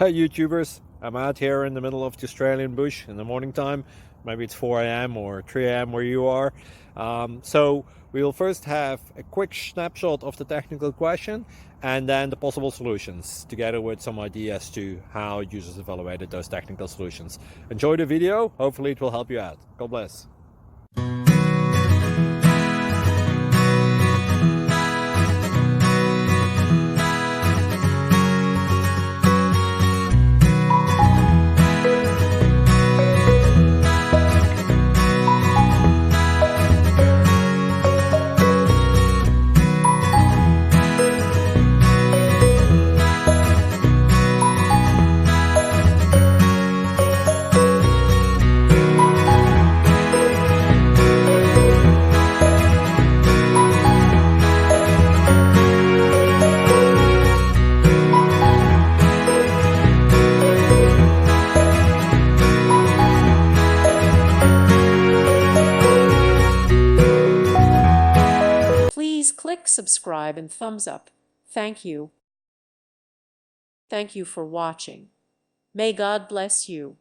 Hey YouTubers, I'm out here in the middle of the Australian bush in the morning time. Maybe it's 4 a.m. or 3 a.m. where you are. So we'll first have a quick snapshot of the technical question and then the possible solutions, together with some ideas to how users evaluated those technical solutions. Enjoy the video, hopefully it will help you out. God bless. Please click subscribe and thumbs up. Thank you. Thank you for watching. May God bless you.